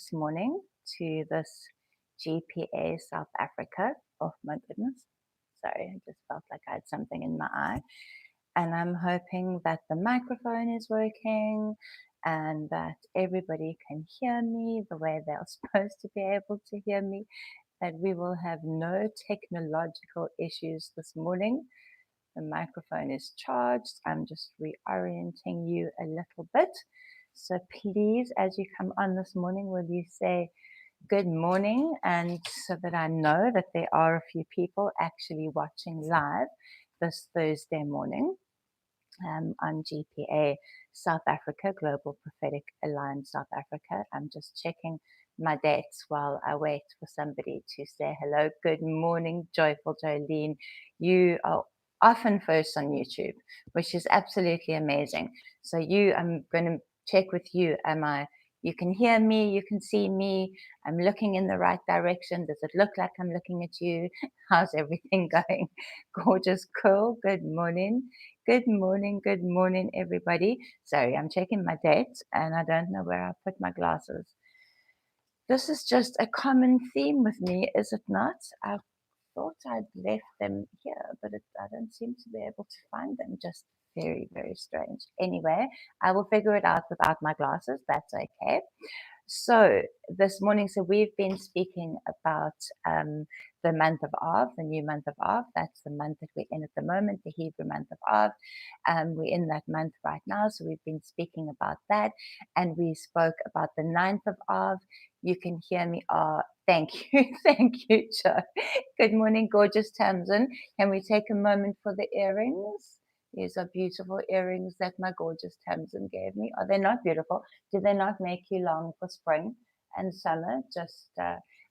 this morning to this GPA South Africa. Oh my goodness. Sorry, I just felt like I had something in my eye. And I'm hoping that the microphone is working and that everybody can hear me the way they're supposed to be able to hear me, that we will have no technological issues this morning. The microphone is charged. I'm just reorienting you a little bit. So please, as you come on this morning, will you say good morning? And so that I know that there are a few people actually watching live this Thursday morning on GPA South Africa, Global Prophetic Alliance South Africa. I'm just checking my dates while I wait for somebody to say hello. Good morning, Joyful Jolene. You are often first on YouTube, which is absolutely amazing. So I'm going to check with you. You can hear me, you can see me. I'm looking in the right direction. Does it look like I'm looking at you? How's everything going? Gorgeous, cool. Good morning. Good morning, everybody. Sorry, I'm checking my dates and I don't know where I put my glasses. This is just a common theme with me, is it not? I thought I'd left them here, but I don't seem to be able to find them. Just very, very strange. Anyway, I will figure it out without my glasses. That's okay. So this morning, we've been speaking about the month of Av, the new month of Av. That's the month that we're in at the moment, the Hebrew month of Av. We're in that month right now, so we've been speaking about that. And we spoke about the 9th of Av. You can hear me. Thank you. Thank you, Joe. Good morning, gorgeous Tamsin. Can we take a moment for the earrings? These are beautiful earrings that my gorgeous Tamsin gave me. Are they not beautiful? Do they not make you long for spring and summer?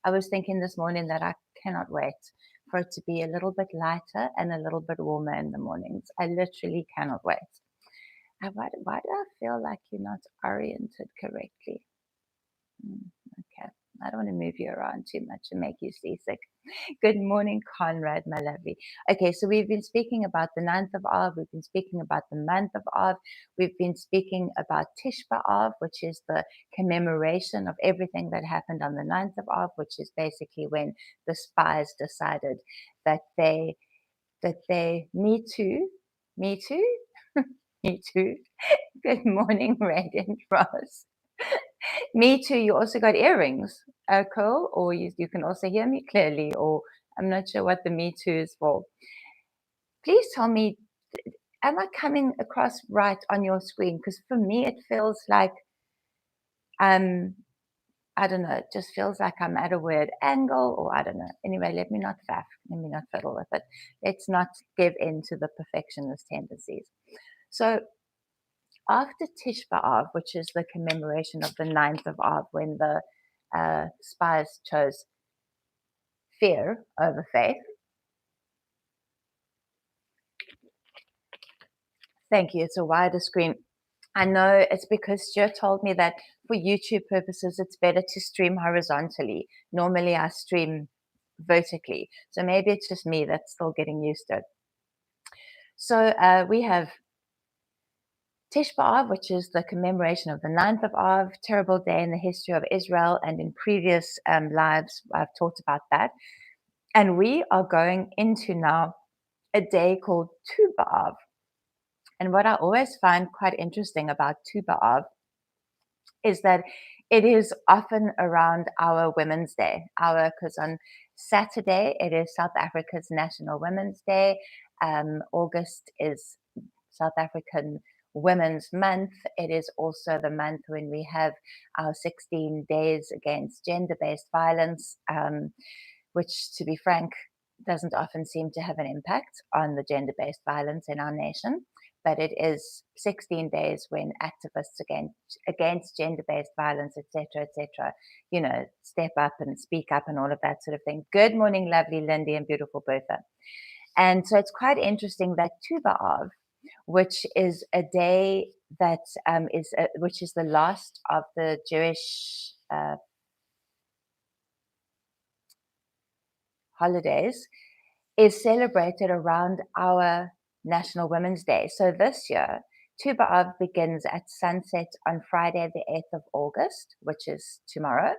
I was thinking this morning that I cannot wait for it to be a little bit lighter and a little bit warmer in the mornings. I literally cannot wait. Why do I feel like you're not oriented correctly? Okay. I don't want to move you around too much and make you seasick. Good morning, Conrad, my lovely. Okay, so we've been speaking about the 9th of Av. We've been speaking about the month of Av. We've been speaking about Tish B'Av, which is the commemoration of everything that happened on the 9th of Av, which is basically when the spies decided that me too, me too. Good morning, Radiant Rose. Me too. You also got earrings, cool. Or you can also hear me clearly, or I'm not sure what the me too is for. Please tell me, am I coming across right on your screen? Because for me, it feels like, I don't know, it just feels like I'm at a weird angle, or I don't know. Anyway, let me not faff. Let me not fiddle with it. Let's not give in to the perfectionist tendencies. So after Tish B'Av, which is the commemoration of the 9th of Av, when the spies chose fear over faith. Thank you. It's a wider screen. I know it's because Stuart told me that for YouTube purposes, it's better to stream horizontally. Normally, I stream vertically. So maybe it's just me that's still getting used to it. So we have Tish B'Av, which is the commemoration of the 9th of Av, terrible day in the history of Israel. And in previous lives, I've talked about that. And we are going into now a day called Tu B'Av. And what I always find quite interesting about Tu B'Av is that it is often around our Women's Day, because on Saturday it is South Africa's National Women's Day. August is South African Women's Month. It is also the month when we have our 16 days against gender-based violence, which, to be frank, doesn't often seem to have an impact on the gender-based violence in our nation. But it is 16 days when activists against gender-based violence, etc., step up and speak up and all of that sort of thing. Good morning, lovely Lindy and beautiful Bertha. And so it's quite interesting that Tu B'Av, which is a day that which is the last of the Jewish holidays, is celebrated around our National Women's Day. So this year, Tu B'Av begins at sunset on Friday, the 8th of August, which is tomorrow,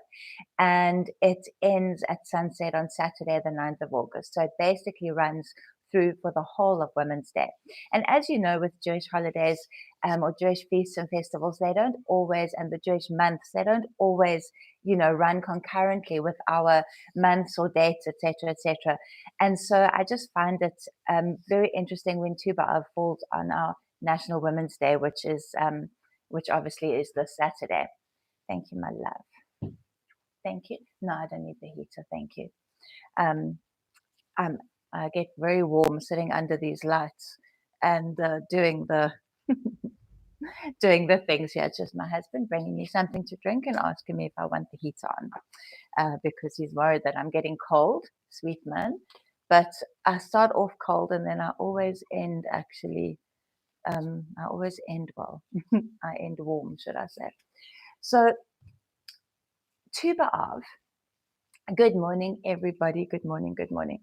and it ends at sunset on Saturday, the 9th of August. So it basically runs through for the whole of Women's Day. And as you know, with Jewish holidays or Jewish feasts and festivals, they don't always, and the Jewish months, they don't always, run concurrently with our months or dates, etc., etc. And so I just find it very interesting when Tu B'Av falls on our National Women's Day, which obviously is this Saturday. Thank you, my love. Thank you. No, I don't need the heater. Thank you. I get very warm sitting under these lights and doing the doing the things here. It's just my husband bringing me something to drink and asking me if I want the heater on because he's worried that I'm getting cold. Sweet man. But I start off cold and then I always end actually. I always end well. I end warm, should I say? So, Tu B'Av. Good morning, everybody. Good morning. Good morning.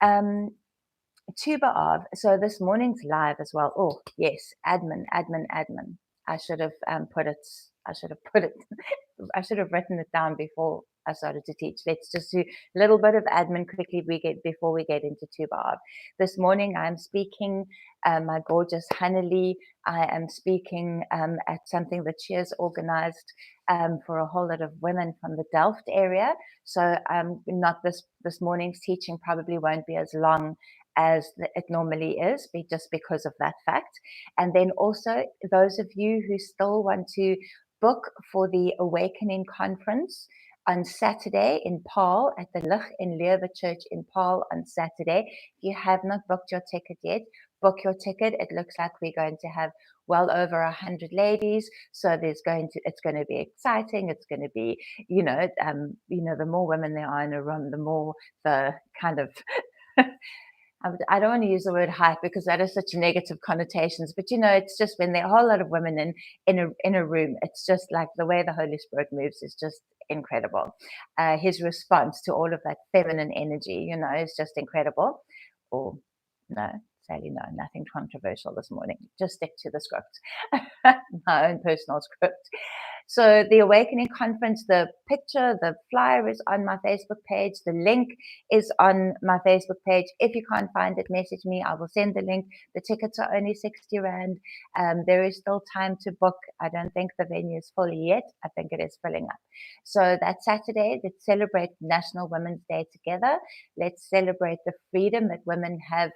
Tu B'Av. So this morning's live as well. Oh yes, admin. I should have put it. I should have written it down before I started to teach. Let's just do a little bit of admin quickly before we get into Tu B'Av. This morning I'm speaking. My gorgeous Hanali. I am speaking at something that she has organized for a whole lot of women from the Delft area. So not this morning's teaching probably won't be as long as it normally is, just because of that fact. And then also those of you who still want to book for the Awakening Conference on Saturday in Paarl at the Lich in Leeuwen Church in Paarl on Saturday. If you have not booked your ticket yet, book your ticket. It looks like we're going to have well over 100 ladies, so it's going to be exciting. It's going to be, the more women there are in a room, the more the kind of I don't want to use the word hype because that has such negative connotations, but it's just when there are a whole lot of women in a room, it's just like the way the Holy Spirit moves is just incredible. His response to all of that feminine energy, is just incredible. Or no, Sally, no, nothing controversial this morning. Just stick to the script, my own personal script. So the Awakening Conference, the picture, the flyer is on my Facebook page. The link is on my Facebook page. If you can't find it, message me. I will send the link. The tickets are only 60 Rand. There is still time to book. I don't think the venue is fully yet. I think it is filling up. So that Saturday, let's celebrate National Women's Day together. Let's celebrate the freedom that women have.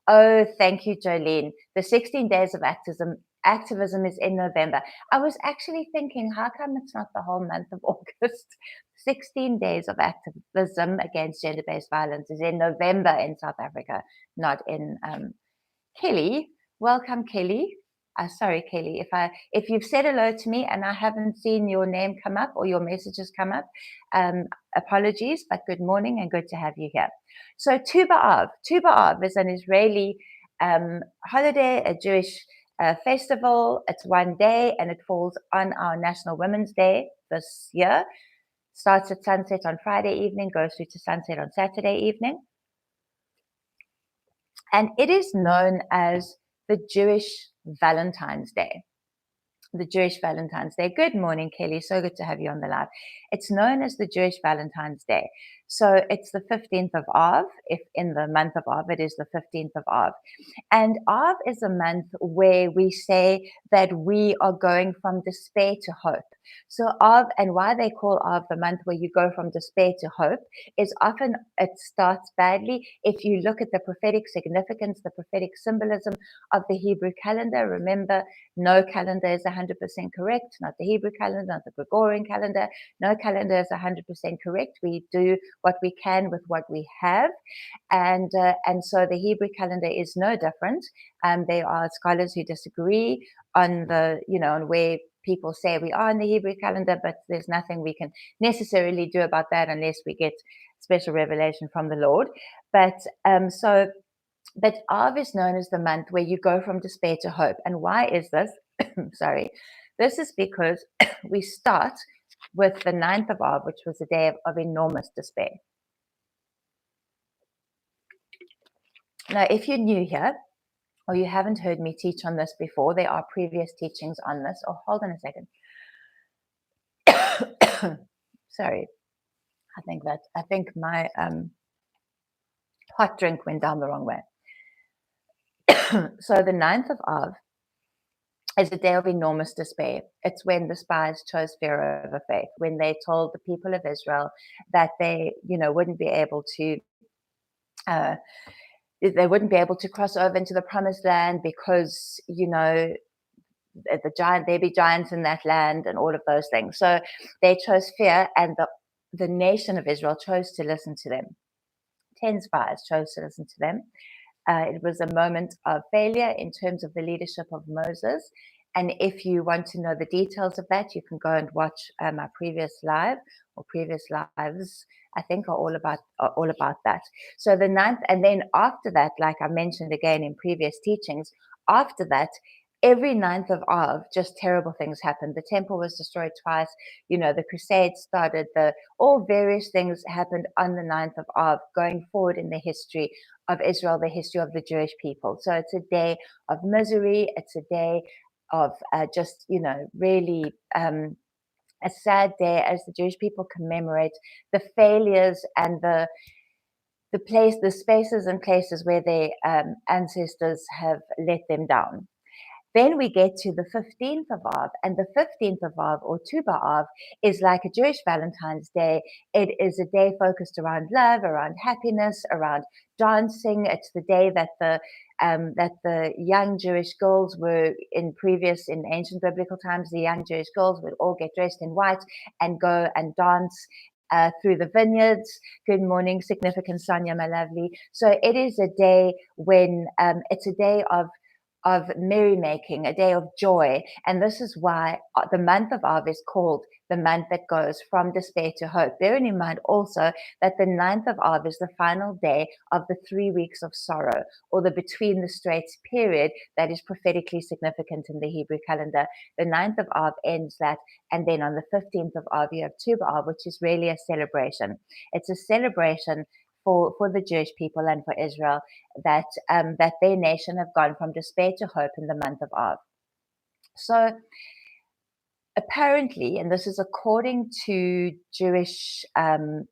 Oh, thank you, Jolene. The 16 days of activism is in November. I was actually thinking, how come it's not the whole month of August? 16 days of activism against gender-based violence is in November in South Africa, not in Kelly. Welcome, Kelly. Sorry, Kelly, if you've said hello to me and I haven't seen your name come up or your messages come up, apologies, but good morning and good to have you here. So Tu B'Av. Tu B'Av is an Israeli holiday, a Jewish festival. It's one day and it falls on our National Women's Day this year. Starts at sunset on Friday evening, goes through to sunset on Saturday evening. And it is known as the Jewish Valentine's Day. The Jewish Valentine's Day. Good morning, Kelly. So good to have you on the live. It's known as the Jewish Valentine's Day. So it's the 15th of Av. If in the month of Av, it is the 15th of Av. And Av is a month where we say that we are going from despair to hope. So Av, and why they call Av the month where you go from despair to hope, is often it starts badly. If you look at the prophetic significance, the prophetic symbolism of the Hebrew calendar, remember, no calendar is 100% correct, not the Hebrew calendar, not the Gregorian calendar. No calendar is 100% correct. We do what we can with what we have. And so the Hebrew calendar is no different. There are scholars who disagree on on where people say we are in the Hebrew calendar, but there's nothing we can necessarily do about that unless we get special revelation from the Lord. But Av is known as the month where you go from despair to hope. And why is this? Sorry. This is because we start with the 9th of Av, which was a day of enormous despair. Now, if you're new here, or you haven't heard me teach on this before, there are previous teachings on this. Oh, hold on a second. Sorry. I think my hot drink went down the wrong way. So the 9th of Av is a day of enormous despair. It's when the spies chose fear over faith, when they told the people of Israel that wouldn't be able to uh, cross over into the promised land because there be giants in that land and all of those things. So they chose fear, and the nation of Israel chose to listen to them. 10 spies chose to listen to them. It was a moment of failure in terms of the leadership of Moses. And if you want to know the details of that, you can go and watch my previous live or previous lives, I think, are all about that. So the 9th, and then after that, like I mentioned again in previous teachings, after that, every 9th of Av, just terrible things happened. The temple was destroyed twice. The crusades started. All various things happened on the 9th of Av, going forward in the history of Israel, the history of the Jewish people. So it's a day of misery. It's a day of really a sad day as the Jewish people commemorate the failures and the spaces and places where their ancestors have let them down. Then we get to the 15th of Av, and the 15th of Av, or Tu B'Av, is like a Jewish Valentine's Day. It is a day focused around love, around happiness, around dancing. It's the day that the young Jewish girls were in ancient biblical times. The young Jewish girls would all get dressed in white and go and dance through the vineyards. Good morning, significant Sonia, my lovely. So it is a day when it's a day of merrymaking, a day of joy. And this is why the month of Av is called the month that goes from despair to hope. Bearing in mind also that the 9th of Av is the final day of the 3 weeks of sorrow, or the between the straits period that is prophetically significant in the Hebrew calendar. The 9th of Av ends that, and then on the 15th of Av you have Tu B'Av, which is really a celebration. It's a celebration for the Jewish people and for Israel that their nation have gone from despair to hope in the month of Av. So apparently, and this is according to Jewish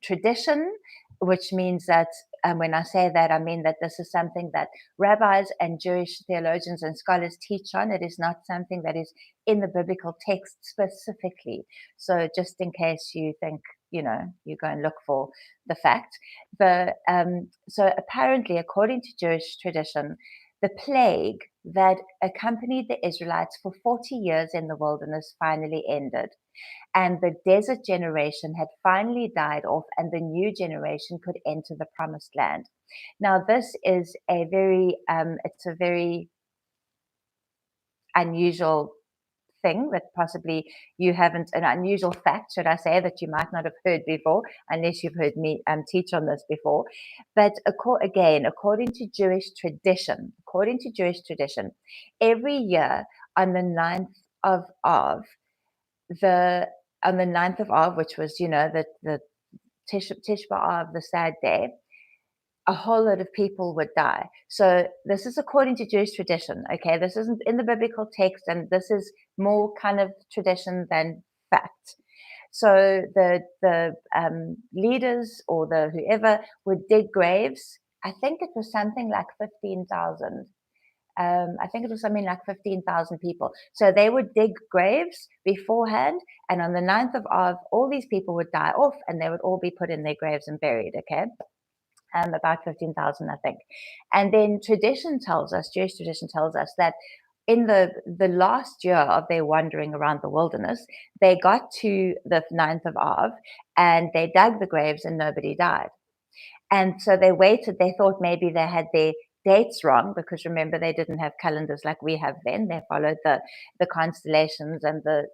tradition, which means that when I say that, I mean that this is something that rabbis and Jewish theologians and scholars teach on. It is not something that is in the biblical text specifically. So just in case you think, you go and look for the fact. So apparently, according to Jewish tradition, the plague that accompanied the Israelites for 40 years in the wilderness finally ended. And the desert generation had finally died off, and the new generation could enter the promised land. Now, this is it's a very unusual thing that possibly you haven't, an unusual fact, should I say, that you might not have heard before, unless you've heard me teach on this before. But according to Jewish tradition, every year on the 9th of Av, which was, the Tish B'Av, the sad day, a whole lot of people would die. So this is according to Jewish tradition, okay? This isn't in the biblical text, and this is more kind of tradition than fact. So the leaders or the whoever would dig graves. I think it was something like 15,000. I think it was something like 15,000 people. So they would dig graves beforehand, and on the 9th of Av, all these people would die off, and they would all be put in their graves and buried, okay? About 15,000, I think. And then Jewish tradition tells us that in the last year of their wandering around the wilderness, they got to the 9th of Av, and they dug the graves and nobody died. And so they waited. They thought maybe they had their dates wrong, because remember, they didn't have calendars like we have then. They followed the constellations and the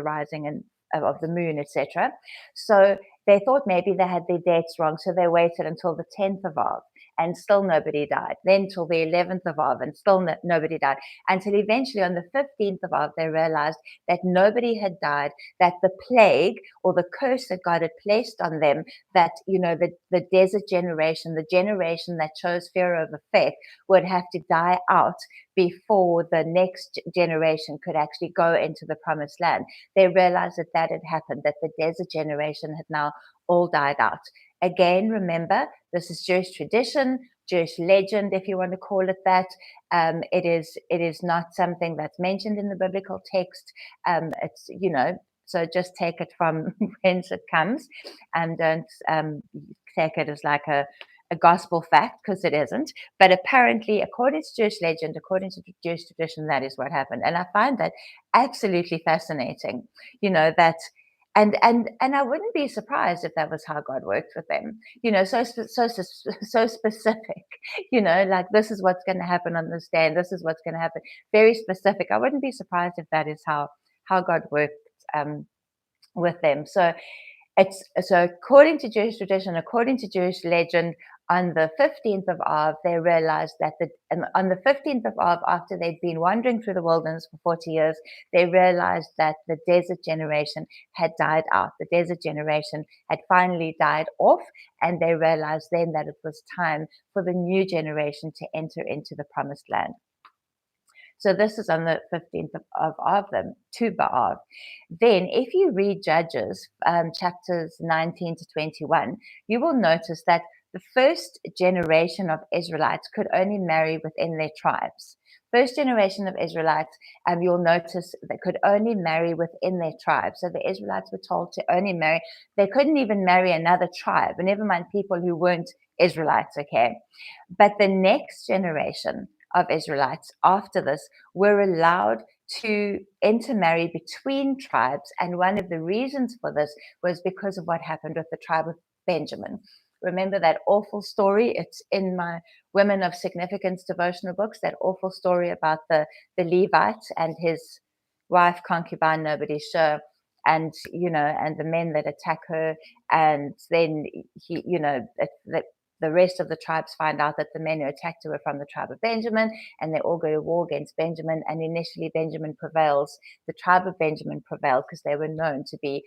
rising and of the moon, etc. So they thought maybe they had their dates wrong. So they waited until the 10th of Av, and still nobody died. Then till the 11th of Av, and still nobody died. Until eventually on the 15th of Av, they realized that nobody had died, that the plague or the curse that God had placed on them, that, the desert generation, the generation that chose fear over faith, would have to die out before the next generation could actually go into the promised land. They realized that had happened, that the desert generation had now all died out. Again, remember, this is Jewish tradition, Jewish legend, if you want to call it that. It is not something that's mentioned in the biblical text. It's, so just take it from whence it comes, and don't take it as like a gospel fact, because it isn't. But apparently, according to Jewish legend, according to Jewish tradition, that is what happened. And I find that absolutely fascinating, that. And I wouldn't be surprised if that was how God worked with them, so specific, like this is what's going to happen on this day, and this is what's going to happen. Very specific. I wouldn't be surprised if that is how God worked with them. So according to Jewish tradition, according to Jewish legend, on the 15th of Av, they realized that on the 15th of Av, after they'd been wandering through the wilderness for 40 years, they realized that the desert generation had died out. The desert generation had finally died off, and they realized then that it was time for the new generation to enter into the promised land. So this is on the 15th of Av, Tu B'Av. Then, if you read Judges chapters 19 to 21, you will notice that the first generation of Israelites could only marry within their tribes. First generation of Israelites, you'll notice, they could only marry within their tribe. So the Israelites were told to only marry. They couldn't even marry another tribe, and never mind people who weren't Israelites, okay? But the next generation of Israelites after this were allowed to intermarry between tribes. And one of the reasons for this was because of what happened with the tribe of Benjamin. Remember that awful story? It's in my Women of Significance devotional books, that awful story about the Levite and his wife, concubine, nobody's sure, and and the men that attack her, and then he, the rest of the tribes find out that the men who attacked her were from the tribe of Benjamin, and they all go to war against Benjamin. And initially, Benjamin prevails. The tribe of Benjamin prevailed because they were known to be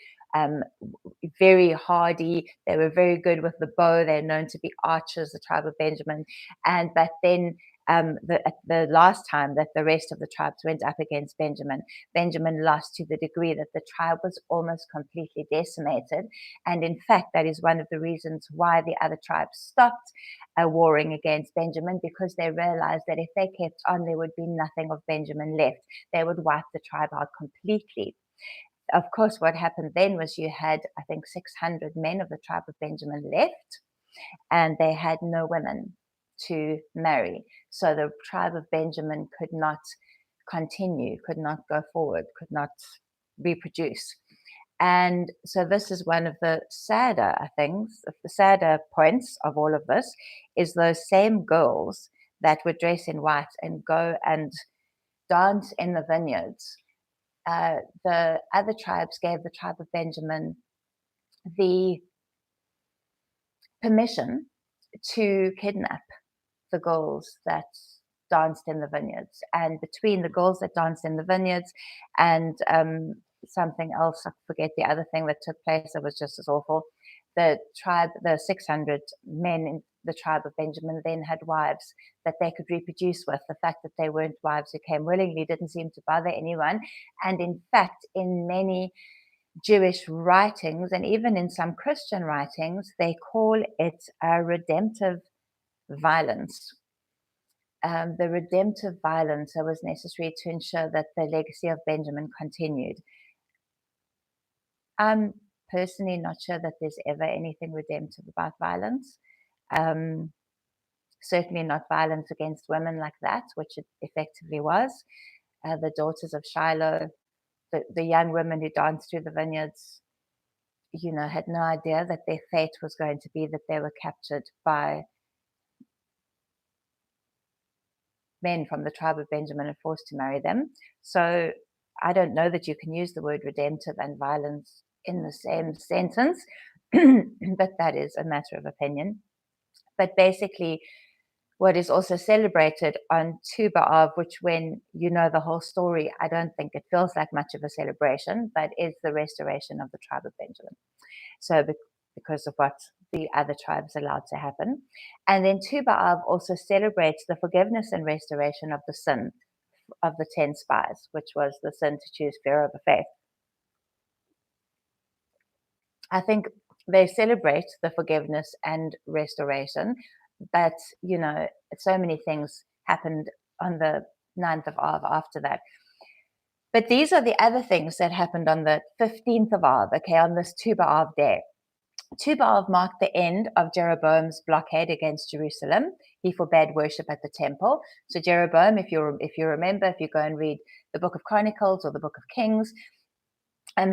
very hardy. They were very good with the bow. They're known to be archers, the tribe of Benjamin. But then the last time that the rest of the tribes went up against Benjamin, Benjamin lost to the degree that the tribe was almost completely decimated. And in fact, that is one of the reasons why the other tribes stopped warring against Benjamin, because they realized that if they kept on, there would be nothing of Benjamin left. They would wipe the tribe out completely. Of course, what happened then was you had, I think, 600 men of the tribe of Benjamin left, and they had no women to marry. So the tribe of Benjamin could not continue, could not go forward, could not reproduce. And so this is one of the sadder things, the sadder points of all of this, is those same girls that would dress in white and go and dance in the vineyards. The other tribes gave the tribe of Benjamin the permission to kidnap the girls that danced in the vineyards. And between the girls that danced in the vineyards and something else, I forget the other thing that took place that was just as awful, the 600 men in the tribe of Benjamin then had wives that they could reproduce with. The fact that they weren't wives who came willingly didn't seem to bother anyone. And in fact, in many Jewish writings, and even in some Christian writings, they call it a redemptive violence. The redemptive violence that was necessary to ensure that the legacy of Benjamin continued. I'm personally not sure that there's ever anything redemptive about violence. Certainly not violence against women like that, which it effectively was. The daughters of Shiloh, the young women who danced through the vineyards, had no idea that their fate was going to be that they were captured by men from the tribe of Benjamin and forced to marry them. So I don't know that you can use the word redemptive and violence in the same sentence, but that is a matter of opinion. But basically, what is also celebrated on Tu B'Av, which when you know the whole story, I don't think it feels like much of a celebration, but is the restoration of the tribe of Benjamin. So because of what the other tribes allowed to happen. And then Tu B'Av also celebrates the forgiveness and restoration of the sin of the 10 spies, which was the sin to choose fear over faith. I think they celebrate the forgiveness and restoration, but so many things happened on the 9th of Av after that. But these are the other things that happened on the 15th of Av, okay, on this Tu B'Av day. Tu B'Av marked the end of Jeroboam's blockade against Jerusalem. He forbade worship at the temple. So Jeroboam, if you remember, if you go and read the Book of Chronicles or the Book of Kings,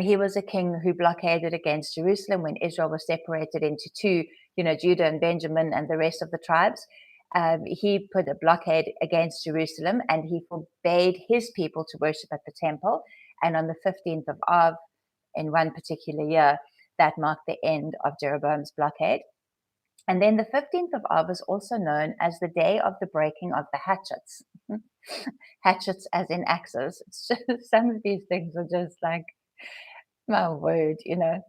he was a king who blockaded against Jerusalem when Israel was separated into two, Judah and Benjamin and the rest of the tribes. He put a blockade against Jerusalem and he forbade his people to worship at the temple. And on the 15th of Av, in one particular year, that marked the end of Jeroboam's blockade. And then the 15th of Av is also known as the day of the breaking of the hatchets. Hatchets as in axes. It's just, some of these things are just like, my word, anyway,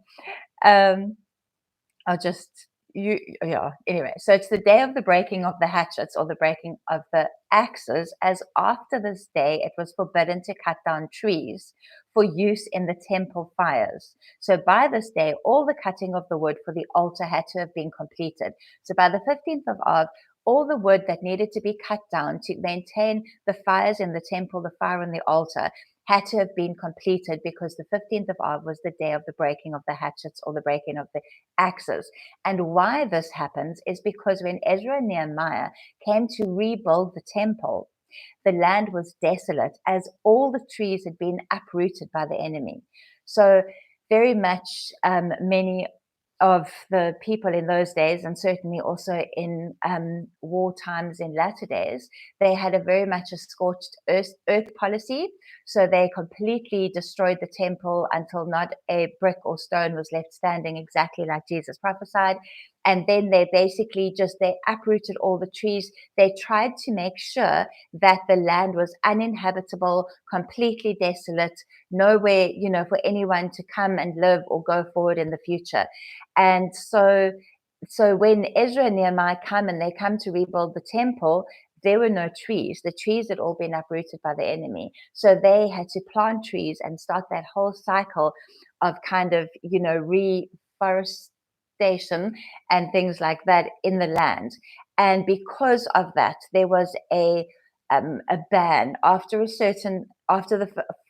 so it's the day of the breaking of the hatchets or the breaking of the axes, as after this day it was forbidden to cut down trees for use in the temple fires. So by this day, all the cutting of the wood for the altar had to have been completed. So by the 15th of Av, all the wood that needed to be cut down to maintain the fires in the temple, the fire on the altar, had to have been completed, because the 15th of Av was the day of the breaking of the hatchets or the breaking of the axes. And why this happens is because when Ezra and Nehemiah came to rebuild the temple, the land was desolate as all the trees had been uprooted by the enemy. So very much many of the people in those days, and certainly also in war times in latter days, they had a very much a scorched earth policy. So they completely destroyed the temple until not a brick or stone was left standing, exactly like Jesus prophesied. And then they basically they uprooted all the trees. They tried to make sure that the land was uninhabitable, completely desolate, nowhere, for anyone to come and live or go forward in the future. And so when Ezra and Nehemiah come and they come to rebuild the temple, there were no trees. The trees had all been uprooted by the enemy. So they had to plant trees and start that whole cycle of kind of, reforestation and things like that in the land. And because of that, there was a ban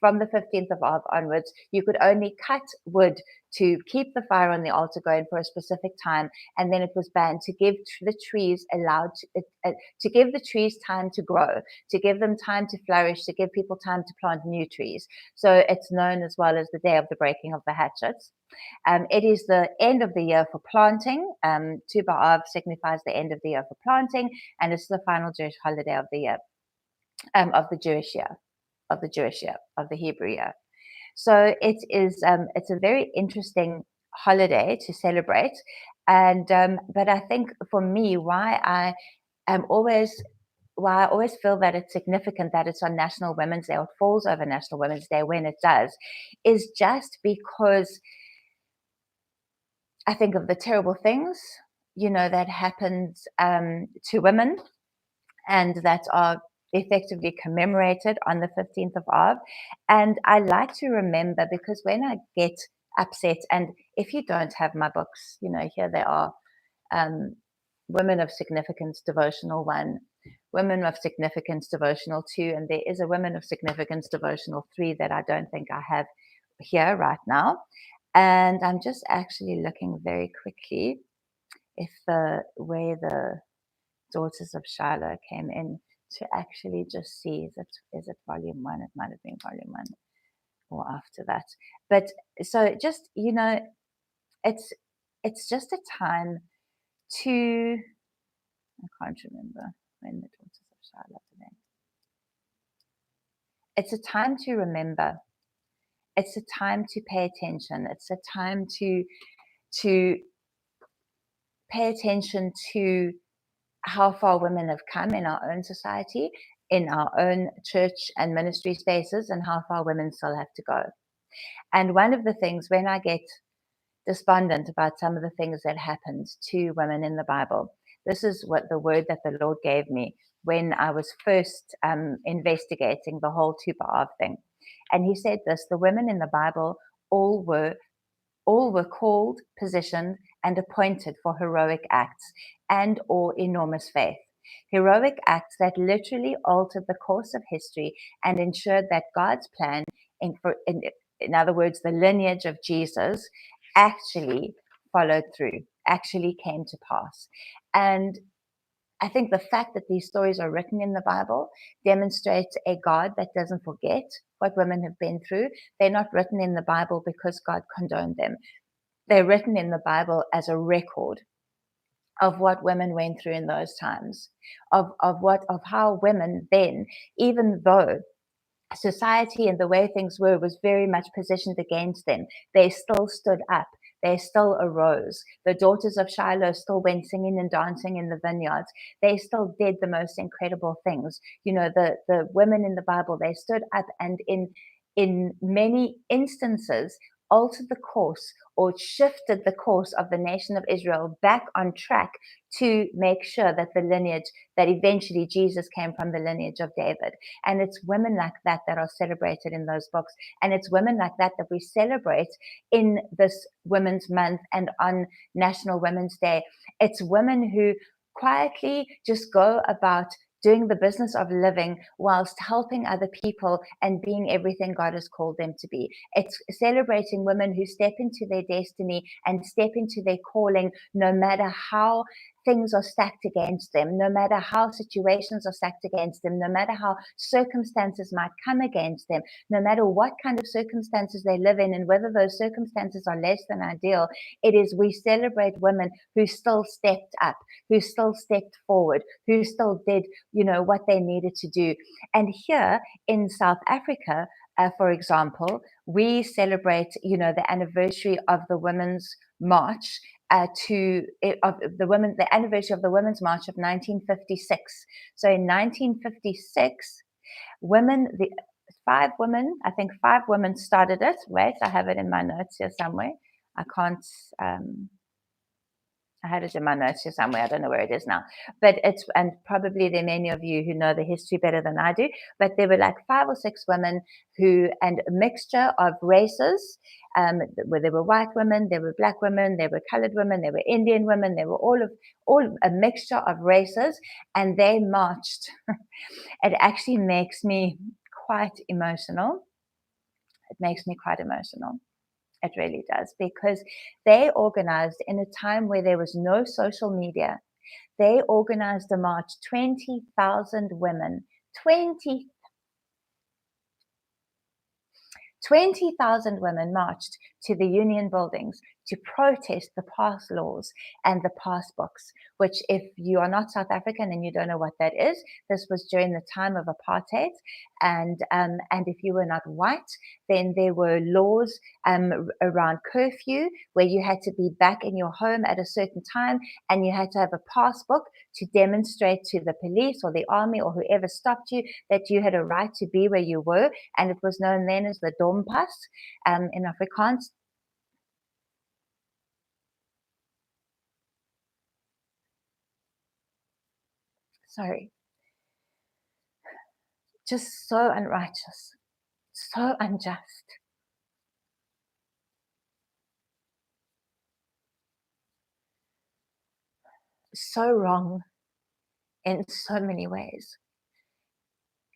from the 15th of Av onwards. You could only cut wood to keep the fire on the altar going for a specific time, and then it was banned to give the trees to give the trees time to grow, to give them time to flourish, to give people time to plant new trees. So it's known as well as the day of the breaking of the hatchets. It is the end of the year for planting. Tu B'Av signifies the end of the year for planting, and it's the final Jewish holiday of the year, of the Jewish year, of the Hebrew year. So it's a very interesting holiday to celebrate. And but I think for me, why I always feel that it's significant that it's on National Women's Day, or it falls over National Women's Day when it does, is just because I think of the terrible things, that happened to women, and that are effectively commemorated on the 15th of Av. And I like to remember, because when I get upset, and if you don't have my books, here they are, Women of Significance Devotional 1, Women of Significance Devotional 2, and there is a Women of Significance Devotional 3 that I don't think I have here right now. And I'm just actually looking very quickly if the way the Daughters of Shiloh came in, to actually just see, is it volume 1? It might have been volume 1 or after that. But so just, it's just a time to, I can't remember when the Daughters of Shiloh today. It's a time to remember. It's a time to pay attention. It's a time to pay attention to how far women have come in our own society, in our own church and ministry spaces, and how far women still have to go. And one of the things, when I get despondent about some of the things that happened to women in the Bible, this is what the word that the Lord gave me when I was first investigating the whole Tu B'Av thing. And he said this: the women in the Bible all were called, positioned, and appointed for heroic acts and or enormous faith. Heroic acts that literally altered the course of history and ensured that God's plan, in other words, the lineage of Jesus, actually followed through, actually came to pass. And I think the fact that these stories are written in the Bible demonstrates a God that doesn't forget what women have been through. They're not written in the Bible because God condoned them. They're written in the Bible as a record of what women went through in those times, of how women then, even though society and the way things were was very much positioned against them, they still stood up. They still arose. The daughters of Shiloh still went singing and dancing in the vineyards. They still did the most incredible things. The women in the Bible, they stood up and in many instances altered the course or shifted the course of the nation of Israel back on track to make sure that the lineage, that eventually Jesus came from the lineage of David. And it's women like that that are celebrated in those books. And it's women like that that we celebrate in this Women's Month and on National Women's Day. It's women who quietly just go about doing the business of living whilst helping other people and being everything God has called them to be. It's celebrating women who step into their destiny and step into their calling, no matter how things are stacked against them, no matter how situations are stacked against them, no matter how circumstances might come against them, no matter what kind of circumstances they live in and whether those circumstances are less than ideal. It is, we celebrate women who still stepped up, who still stepped forward, who still did, what they needed to do. And here in South Africa, for example, we celebrate, the anniversary of the Women's March the anniversary of the Women's March of 1956. So in 1956, five women started it. Wait, I have it in my notes here somewhere. I can't. I had it in my notes here somewhere. I don't know where it is now, but and probably there are many of you who know the history better than I do, but there were like 5 or 6 women and a mixture of races, where there were white women, there were black women, there were colored women, there were Indian women, there were all a mixture of races, and they marched. It actually makes me quite emotional. It makes me quite emotional. It really does, because they organized in a time where there was no social media. They organized a march, 20,000 women, 20,000 women marched to the union buildings to protest the pass laws and the pass books, which, if you are not South African and you don't know what that is, this was during the time of apartheid. And if you were not white, then there were laws around curfew, where you had to be back in your home at a certain time, and you had to have a pass book to demonstrate to the police or the army or whoever stopped you that you had a right to be where you were. And it was known then as the Dompas in Afrikaans. Sorry. Just so unrighteous, so unjust. So wrong in so many ways,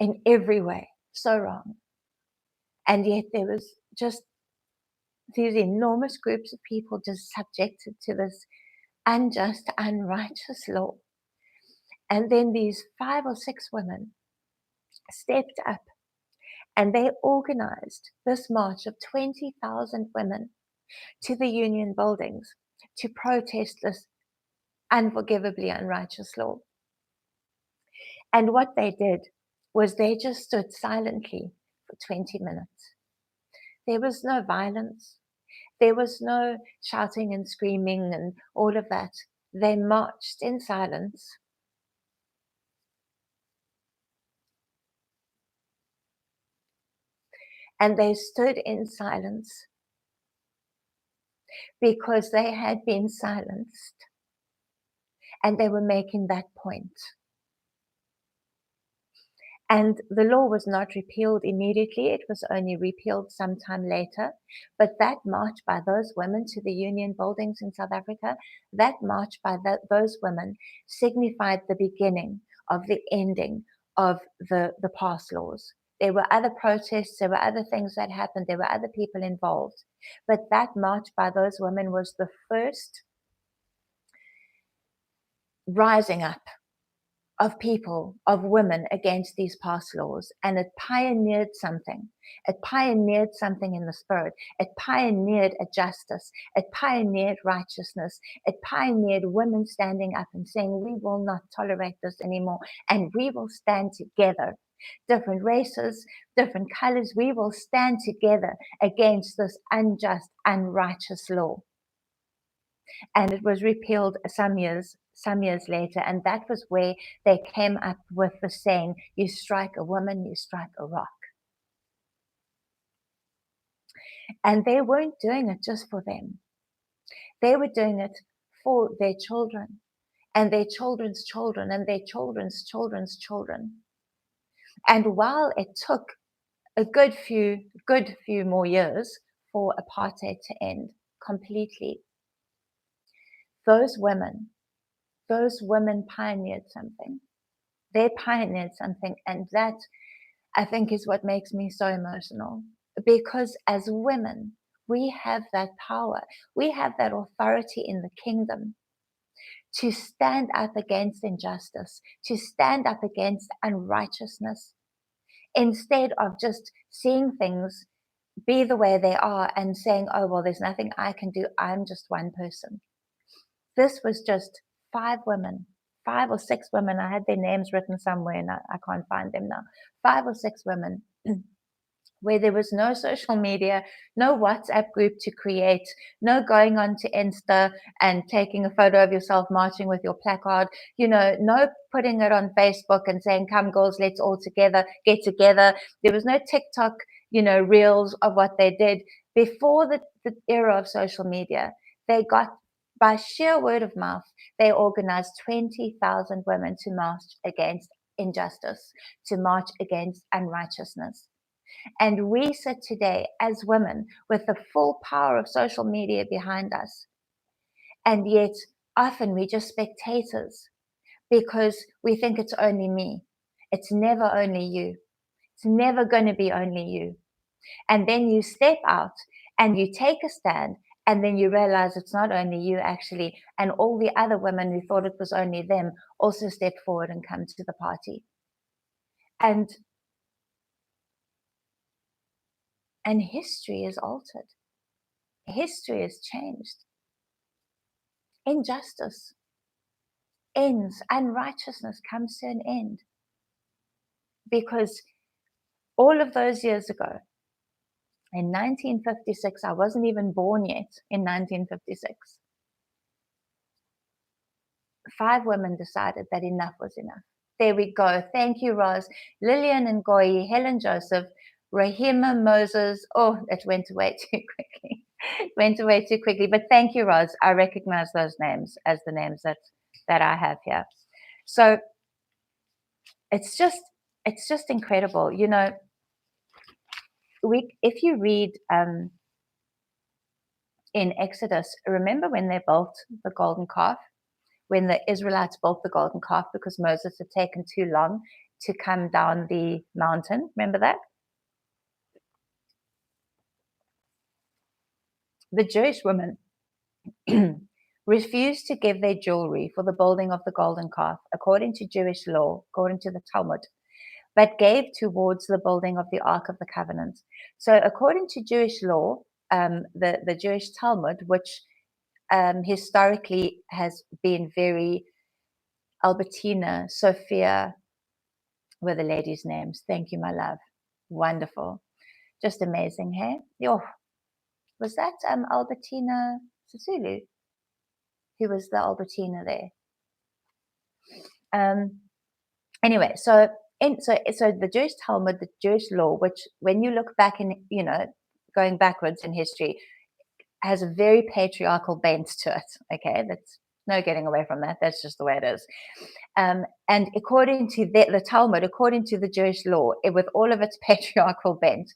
in every way, so wrong. And yet there was just these enormous groups of people just subjected to this unjust, unrighteous law. And then these 5 or 6 women stepped up and they organized this march of 20,000 women to the union buildings to protest this unforgivably unrighteous law. And what they did was they just stood silently for 20 minutes. There was no violence. There was no shouting and screaming and all of that. They marched in silence And they stood in silence because they had been silenced and they were making that point. And the law was not repealed immediately, it was only repealed sometime later. But that march by those women to the union buildings in South Africa, that march by those women signified the beginning of the ending of the past laws. There were other protests, there were other things that happened, there were other people involved. But that march by those women was the first rising up of people, of women against these past laws. And it pioneered something. It pioneered something in the spirit. It pioneered a justice. It pioneered righteousness. It pioneered women standing up and saying, we will not tolerate this anymore. And we will stand together. Different races, different colors, we will stand together against this unjust, unrighteous law. And it was repealed some years later, and that was where they came up with the saying, you strike a woman, you strike a rock. And they weren't doing it just for them. They were doing it for their children and their children's children and their children's children's children. And while it took a good few more years for apartheid to end completely, those women pioneered something. They pioneered something, and that, I think, is what makes me so emotional. Because as women, we have that power. We have that authority in the kingdom to stand up against injustice, to stand up against unrighteousness, instead of just seeing things be the way they are and saying, oh, well, there's nothing I can do. I'm just one person. This was just 5 women, 5 or 6 women. I had their names written somewhere and I can't find them now. 5 or 6 women where there was no social media, no WhatsApp group to create, no going on to Insta and taking a photo of yourself marching with your placard, no putting it on Facebook and saying, come girls, let's all get together. There was no TikTok, reels of what they did. Before the era of social media, they got, by sheer word of mouth, they organized 20,000 women to march against injustice, to march against unrighteousness. And we sit today as women with the full power of social media behind us. And yet often we're just spectators because we think it's only me. It's never only you. It's never going to be only you. And then you step out and you take a stand, and then you realize it's not only you actually, and all the other women who thought it was only them also step forward and come to the party. And history is altered. History is changed. Injustice ends, unrighteousness comes to an end. Because all of those years ago, in 1956, I wasn't even born yet, in 1956, 5 women decided that enough was enough. There we go. Thank you, Roz. Lillian Ngoyi, Helen Joseph, Rahima Moses. Oh, it went away too quickly. But thank you, Roz. I recognize those names as the names that I have here. So it's just incredible. If you read in Exodus, remember when they built the golden calf? When the Israelites built the golden calf because Moses had taken too long to come down the mountain. Remember that? The Jewish women refused to give their jewelry for the building of the golden calf, according to Jewish law, according to the Talmud, but gave towards the building of the Ark of the Covenant. So according to Jewish law, the Jewish Talmud, which historically has been very, Albertina, Sophia were the ladies' names. Thank you, my love. Wonderful. Just amazing, hey? Yo, was that Albertina Sisulu? Who was the Albertina there? Anyway, so So the Jewish Talmud, the Jewish law, which when you look back in, going backwards in history, has a very patriarchal bent to it. Okay, that's no getting away from that. That's just the way it is. And according to the Talmud, according to the Jewish law, with all of its patriarchal bent,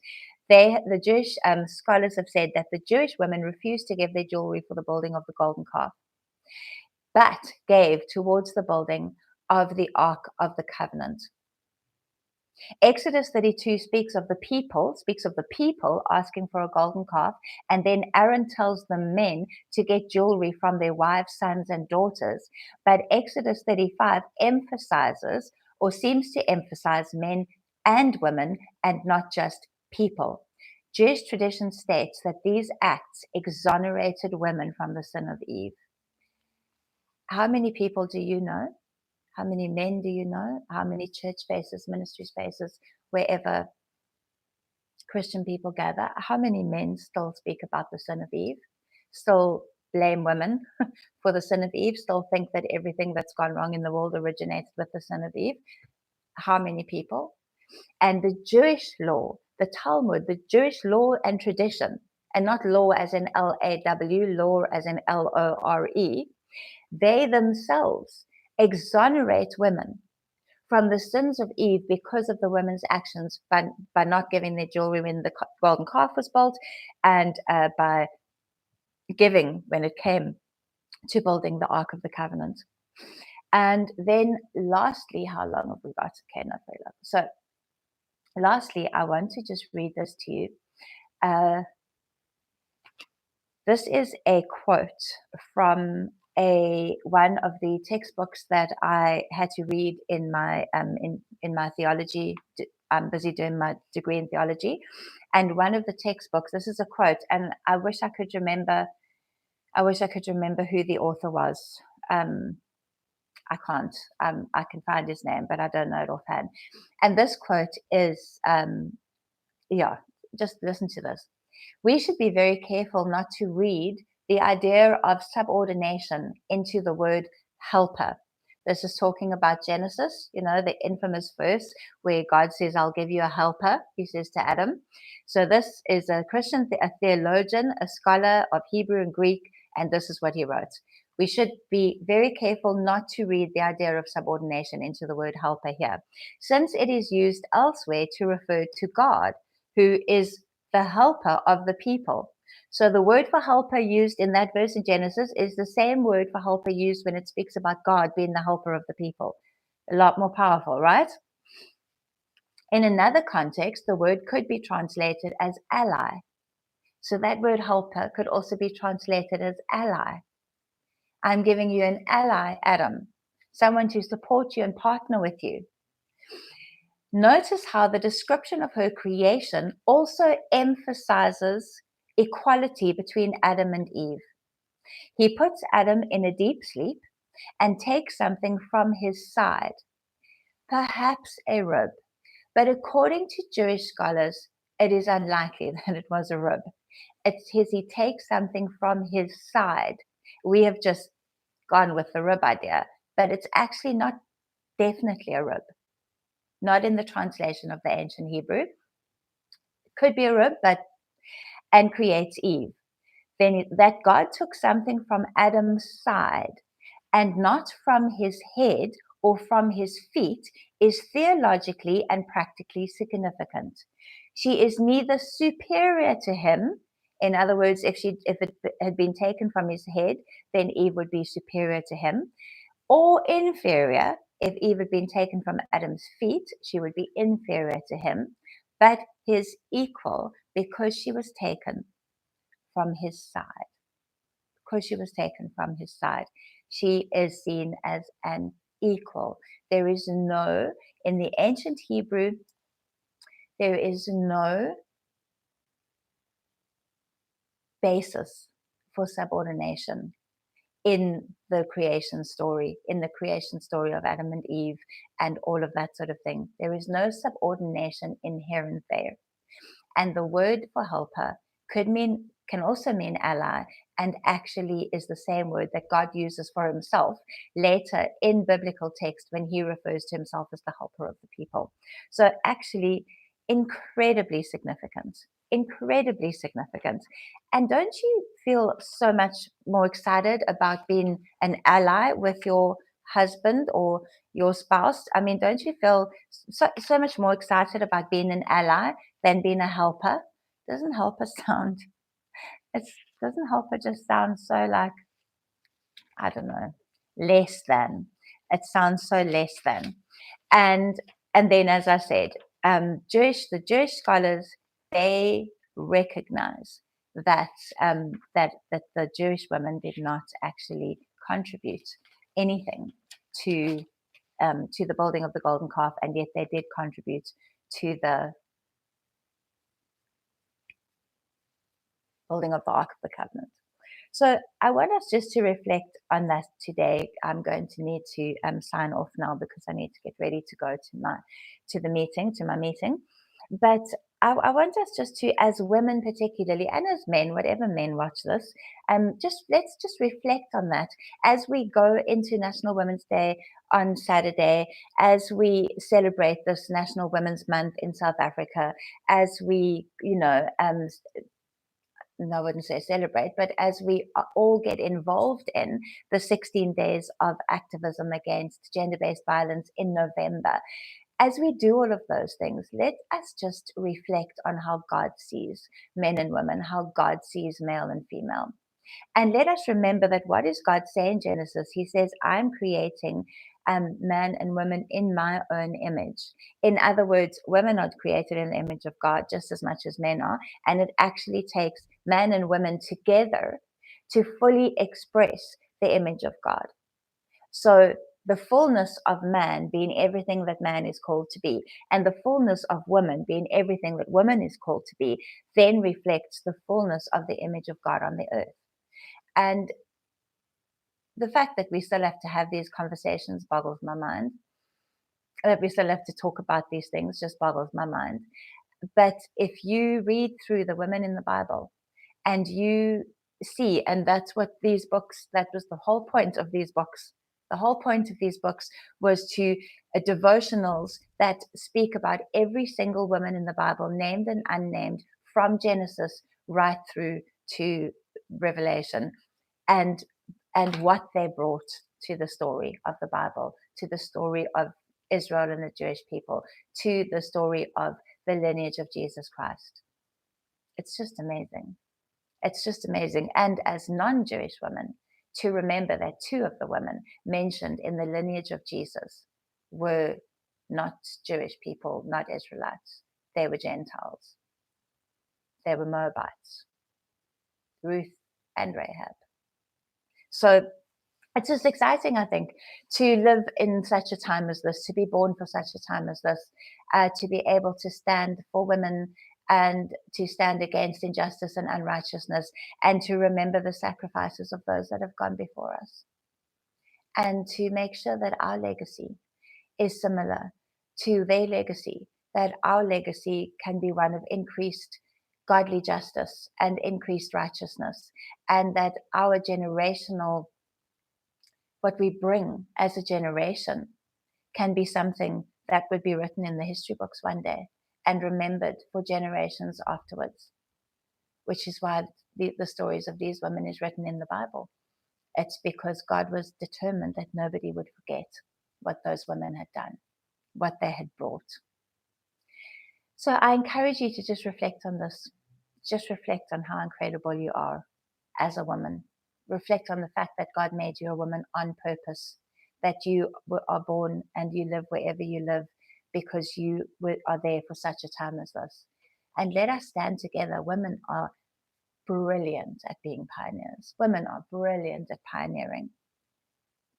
the Jewish scholars have said that the Jewish women refused to give their jewelry for the building of the golden calf, but gave towards the building of the Ark of the Covenant. Exodus 32 speaks of the people asking for a golden calf, and then Aaron tells the men to get jewelry from their wives, sons, and daughters. But Exodus 35 emphasizes, or seems to emphasize, men and women and not just people. Jewish tradition states that these acts exonerated women from the sin of Eve. How many people do you know? How many men do you know? How many church spaces, ministry spaces, wherever Christian people gather? How many men still speak about the sin of Eve? Still blame women for the sin of Eve? Still think that everything that's gone wrong in the world originates with the sin of Eve? How many people? And the Jewish law, the Talmud, the Jewish law and tradition, and not law as in L-A-W, law as in L-O-R-E, they themselves exonerate women from the sins of Eve because of the women's actions by not giving their jewelry when the golden calf was built, and by giving when it came to building the Ark of the Covenant. And then lastly, how long have we got? Okay, not very long. So lastly, I want to just read this to you. This is a quote from one of the textbooks that I had to read in my my theology. I'm busy doing my degree in theology, and one of the textbooks. This is a quote, and I wish I could remember. I wish I could remember who the author was. I can't. I can find his name, but I don't know it offhand. And this quote is, just listen to this. We should be very careful not to read the idea of subordination into the word helper. This is talking about Genesis, the infamous verse where God says, I'll give you a helper, he says to Adam. So this is a Christian, a theologian, a scholar of Hebrew and Greek, and this is what he wrote. We should be very careful not to read the idea of subordination into the word helper here, since it is used elsewhere to refer to God, who is the helper of the people. So the word for helper used in that verse in Genesis is the same word for helper used when it speaks about God being the helper of the people. A lot more powerful, right? In another context, the word could be translated as ally. So that word helper could also be translated as ally. I'm giving you an ally, Adam, someone to support you and partner with you. Notice how the description of her creation also emphasizes equality between Adam and Eve. He puts Adam in a deep sleep and takes something from his side, perhaps a rib, but according to Jewish scholars, it is unlikely that it was a rib. It says he takes something from his side. We have just gone with the rib idea, but it's actually not definitely a rib. Not in the translation of the ancient Hebrew. It could be a rib, and creates Eve. Then that God took something from Adam's side and not from his head or from his feet is theologically and practically significant. She is neither superior to him. In other words, if it had been taken from his head, then Eve would be superior to him, or inferior. If Eve had been taken from Adam's feet, she would be inferior to him, but his equal because she was taken from his side. Because she was taken from his side, she is seen as an equal. There is no, in the ancient Hebrew, there is no basis for subordination in the creation story of Adam and Eve and all of that sort of thing. There is no subordination inherent there. And the word for helper could mean can also mean ally, and actually is the same word that God uses for himself later in biblical text when he refers to himself as the helper of the people. So actually, incredibly significant, incredibly significant. And don't you feel so much more excited about being an ally with your husband or your spouse? I mean, don't you feel so much more excited about being an ally than being a helper? Doesn't helper sound, it doesn't helper just sound so like, I don't know, less than. It sounds so less than. And and then, as I said, the Jewish scholars, they recognize that that the Jewish women did not actually contribute anything to the building of the golden calf, and yet they did contribute to the building of the Ark of the Covenant. So I want us just to reflect on that today. I'm going to need to sign off now because I need to get ready to go to my meeting. But I want us just to, as women particularly, and as men, whatever men watch this, let's just reflect on that as we go into National Women's Day on Saturday, as we celebrate this National Women's Month in South Africa, as we, no, I wouldn't say celebrate, but as we all get involved in the 16 days of activism against gender-based violence in November, as we do all of those things, let us just reflect on how God sees men and women, how God sees male and female. And let us remember that what does God say in Genesis? He says, I'm creating man and woman in my own image. In other words, women are created in the image of God just as much as men are. And it actually takes man and women together to fully express the image of God. So the fullness of man being everything that man is called to be, and the fullness of woman being everything that woman is called to be, then reflects the fullness of the image of God on the earth. And the fact that we still have to have these conversations boggles my mind. That we still have to talk about these things just boggles my mind. But if you read through the women in the Bible and you see, and that's what these books, that was the whole point of these books. The whole point of these books was to devotionals that speak about every single woman in the Bible, named and unnamed, from Genesis right through to Revelation. And what they brought to the story of the Bible, to the story of Israel and the Jewish people, to the story of the lineage of Jesus Christ. It's just amazing. It's just amazing. And as non-Jewish women, to remember that two of the women mentioned in the lineage of Jesus were not Jewish people, not Israelites. They were Gentiles. They were Moabites, Ruth and Rahab. So it's just exciting, I think, to live in such a time as this, to be born for such a time as this, to be able to stand for women and to stand against injustice and unrighteousness, and to remember the sacrifices of those that have gone before us, and to make sure that our legacy is similar to their legacy, that our legacy can be one of increased godly justice and increased righteousness, and that our generational, what we bring as a generation, can be something that would be written in the history books one day and remembered for generations afterwards, which is why the stories of these women is written in the Bible. It's because God was determined that nobody would forget what those women had done, what they had brought. So I encourage you to just reflect on this. Just reflect on how incredible you are as a woman. Reflect on the fact that God made you a woman on purpose, that you are born and you live wherever you live because you are there for such a time as this. And let us stand together. Women are brilliant at being pioneers. Women are brilliant at pioneering.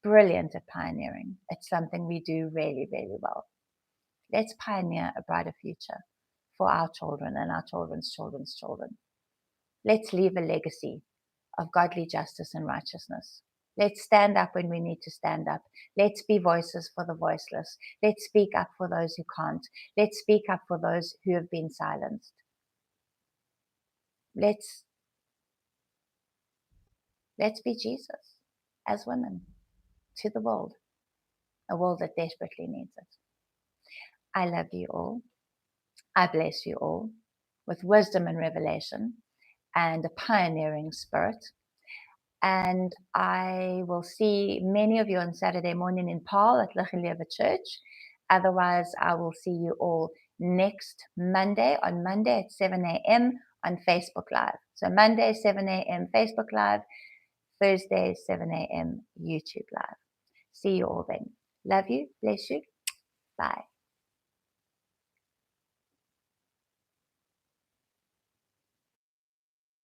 Brilliant at pioneering. It's something we do really, really well. Let's pioneer a brighter future for our children and our children's children's children. Let's leave a legacy of godly justice and righteousness. Let's stand up when we need to stand up. Let's be voices for the voiceless. Let's speak up for those who can't. Let's speak up for those who have been silenced. Let's Let's be Jesus as women to the world, a world that desperately needs it. I love you all. I bless you all with wisdom and revelation and a pioneering spirit. And I will see many of you on Saturday morning in Paarl at Lichileva Church. Otherwise, I will see you all next Monday, on Monday at 7 a.m. on Facebook Live. So Monday, 7 a.m. Facebook Live, Thursday, 7 a.m. YouTube Live. See you all then. Love you. Bless you. Bye.